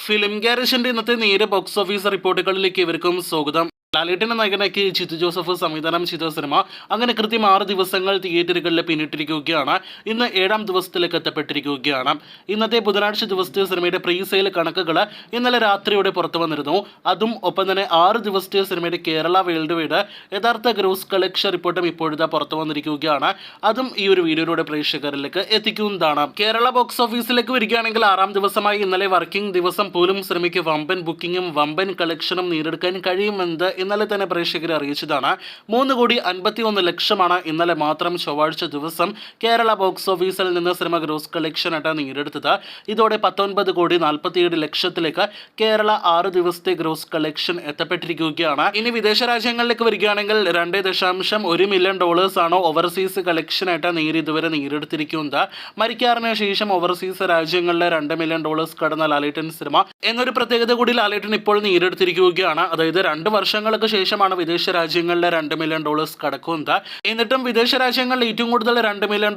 Film ഗാരേജിന്റെ ഇന്നത്തെ നേരെ box office റിപ്പോർട്ടുകളിലേക്ക് ഇവർക്കും സ്വാഗതം. ലാലേട്ടന്റെ നായകനാക്കി ജിത്തു ജോസഫ് സംവിധാനം ചെയ്ത സിനിമ അങ്ങനെ കൃത്യം 6 ദിവസങ്ങൾ തിയേറ്ററുകളിൽ പിന്നിട്ടിരിക്കുകയാണ്. ഇന്ന് 7ാം ദിവസത്തിലേക്ക് എത്തപ്പെട്ടിരിക്കുകയാണ്. ഇന്നത്തെ ബുധനാഴ്ച ദിവസത്തെ സിനിമയുടെ പ്രീ സെയിൽ കണക്കുകൾ ഇന്നലെ രാത്രിയോടെ പുറത്തു വന്നിരുന്നു. അതും ഒപ്പം തന്നെ 6 ദിവസത്തെ സിനിമയുടെ കേരള വേൾഡ് വൈഡ് യഥാർത്ഥ ഗ്രോസ് കളക്ഷൻ റിപ്പോർട്ടും ഇപ്പോഴത്തെ പുറത്തു വന്നിരിക്കുകയാണ്. അതും ഈ ഒരു വീഡിയോയിലൂടെ പ്രേക്ഷകരിലേക്ക് എത്തിക്കുന്നതാണ്. കേരള ബോക്സ് ഓഫീസിലേക്ക് വരികയാണെങ്കിൽ 6ാം ദിവസമായി ഇന്നലെ വർക്കിംഗ് ദിവസം പോലും സിനിമയ്ക്ക് വമ്പൻ ബുക്കിങ്ങും വമ്പൻ കളക്ഷനും നേടിയെടുക്കാൻ കഴിയുമെന്ന് ഇന്നലെ തന്നെ പ്രേക്ഷകരെ അറിയിച്ചതാണ്. 3,51,00,000 ഇന്നലെ മാത്രം ചൊവ്വാഴ്ച ദിവസം കേരള ബോക്സ് ഓഫീസിൽ നിന്ന് സിനിമ ഗ്രോസ് കളക്ഷൻ ആയിട്ട് നേടിയെടുത്തത്. ഇതോടെ 19,47,00,000 കേരള 6 ദിവസത്തെ ഗ്രോസ് കളക്ഷൻ എത്തപ്പെട്ടിരിക്കുകയാണ്. ഇനി വിദേശ രാജ്യങ്ങളിലേക്ക് വരികയാണെങ്കിൽ $2.1 മില്യൺ ആണ് ഓവർസീസ് കളക്ഷൻ ആയിട്ട് ഇതുവരെ നേടിയെടുത്തിരിക്കുന്നത്. മരിക്കാറിന് ശേഷം ഓവർസീസ് രാജ്യങ്ങളിലെ $2 മില്യൺ കടന്ന ലാലേട്ടൻ സിനിമ എന്നൊരു പ്രത്യേകത കൂടി ലാലേട്ടൻ ഇപ്പോൾ നേടിയെടുത്തിരിക്കുകയാണ്. അതായത് 2 വർഷങ്ങൾക്ക് ശേഷമാണ് വിദേശ രാജ്യങ്ങളിലെ $2 മില്യൺ കടക്കുന്നത്. എന്നിട്ടും വിദേശ രാജ്യങ്ങളിൽ ഏറ്റവും കൂടുതൽ $2 മില്യൺ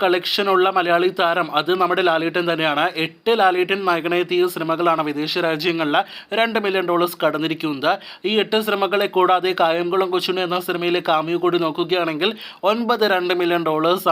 കളക്ഷൻ ഉള്ള മലയാളി താരം അത് നമ്മുടെ ലാലേട്ടൻ തന്നെയാണ്. 8 ലാലേട്ടൻ നായകനെത്തിയ സിനിമകളാണ് വിദേശ രാജ്യങ്ങളിൽ $2 മില്യൺ കടന്നിരിക്കുന്നത്. ഈ 8 സിനിമകളെ കൂടാതെ കായംകുളം കൊച്ചുണ്ണി എന്ന സിനിമയിലെ കാമിയോ കൂടി നോക്കുകയാണെങ്കിൽ 9 $2 മില്യൺ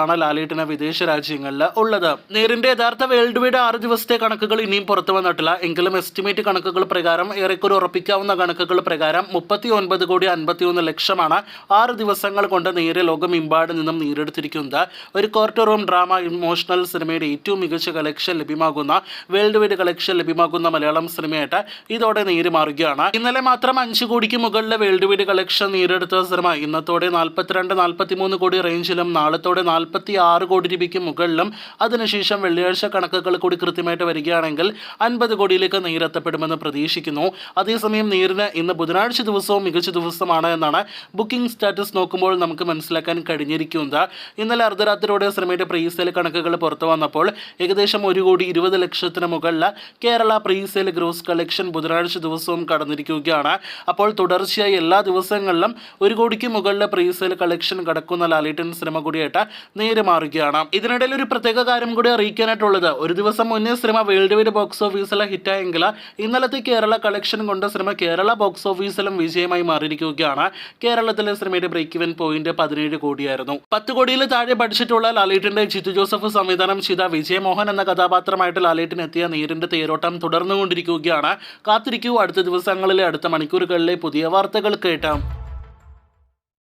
ആണ് ലാലേട്ടന് വിദേശ രാജ്യങ്ങളിൽ ഉള്ളത്. നേരിന്റെ യഥാർത്ഥ വേൾഡ് വൈഡ് 6 ദിവസത്തെ കണക്കുകൾ ഇനിയും പുറത്തു വന്നിട്ടില്ല. എങ്കിലും എസ്റ്റിമേറ്റ് കണക്കുകൾ പ്രകാരം ഏറെക്കുറെ ഉറപ്പിക്കാവുന്ന കണക്കുകൾ പ്രകാരം 39,51,00,000 6 ദിവസങ്ങൾ കൊണ്ട് നേരെ ലോകമെമ്പാട് നിന്നും നേടിയെടുത്തിരിക്കുന്നത്. ഒരു ക്വാർട്ടർ റൂം ഡ്രാമ ഇമോഷണൽ സിനിമയുടെ ഏറ്റവും മികച്ച കളക്ഷൻ ലഭ്യമാകുന്ന വേൾഡ് വൈഡ് കളക്ഷൻ ലഭ്യമാകുന്ന മലയാളം സിനിമയായിട്ട് ഇതോടെ നേരി മാറുകയാണ്. ഇന്നലെ മാത്രം 5 കോടിക്ക് മുകളിലെ വേൾഡ് വൈഡ് കളക്ഷൻ നേടിയെടുത്ത സിനിമ ഇന്നത്തോടെ 42-43 കോടി റേഞ്ചിലും നാളത്തോടെ 46 കോടി രൂപയ്ക്ക് മുകളിലും അതിനുശേഷം വെള്ളിയാഴ്ച കണക്കുകൾ കൂടി കൃത്യമായിട്ട് വരികയാണെങ്കിൽ 50 കോടിയിലേക്ക് നേരെത്തപ്പെടുമെന്ന് പ്രതീക്ഷിക്കുന്നു. അതേസമയം നേരിന് ഇന്ന് ബുധനാഴ്ച ദിവസവും മികച്ച ദിവസമാണ് എന്നാണ് ബുക്കിംഗ് സ്റ്റാറ്റസ് നോക്കുമ്പോൾ നമുക്ക് മനസ്സിലാക്കാൻ കഴിഞ്ഞിരിക്കുന്നത്. ഇന്നലെ അർദ്ധരാത്രിയോടെ സിനിമയുടെ പ്രീ സെയിൽ കണക്കുകൾ പുറത്തു വന്നപ്പോൾ ഏകദേശം 1,20,00,000 മുകളിൽ Kerala pre sale gross collection ബുധനാഴ്ച ദിവസവും കടന്നിരിക്കുകയാണ്. അപ്പോൾ തുടർച്ചയായി എല്ലാ ദിവസങ്ങളിലും 1 കോടിക്ക് മുകളിൽ പ്രീ സെയിൽ കളക്ഷൻ കടക്കുന്ന ലാലേട്ടൻ സിനിമ കൂടിയായിട്ട് നേരെ മാറുകയാണ്. ഇതിനിടയിൽ ഒരു പ്രത്യേക കാര്യം കൂടി അറിയിക്കാനായിട്ടുള്ളത്, ഒരു ദിവസം മുന്നേ സിനിമ വേൾഡ് വൈഡ് ബോക്സ് ഓഫീസിൽ ഹിറ്റായെങ്കിൽ ഇന്നലത്തെ കേരള കളക്ഷൻ കൊണ്ട് സിനിമ കേരള ബോക്സ് ഓഫീസിലും വിജയമായി മാറിയിരിക്കുകയാണ്. കേരളത്തിലെ സിനിമയുടെ ബ്രേക്ക് ഇവൻ പോയിന്റ് 17 കോടിയായിരുന്നു. 10 കോടിയിൽ താഴെ ബഡ്ജറ്റുള്ള ലാലേട്ടന്റെ ജിത്തു ജോസഫ് സംവിധാനം ചെയ്ത വിജയമോഹൻ എന്ന കഥാപാത്രമായിട്ട് ലാലേട്ടൻ എത്തിയ നേരിന്റെ തേരോട്ടം തുടർന്നുകൊണ്ടിരിക്കുകയാണ്. കാത്തിരിക്കൂ, അടുത്ത ദിവസങ്ങളിലെ അടുത്ത മണിക്കൂറുകളിലെ പുതിയ വാർത്തകൾ കേട്ടാം.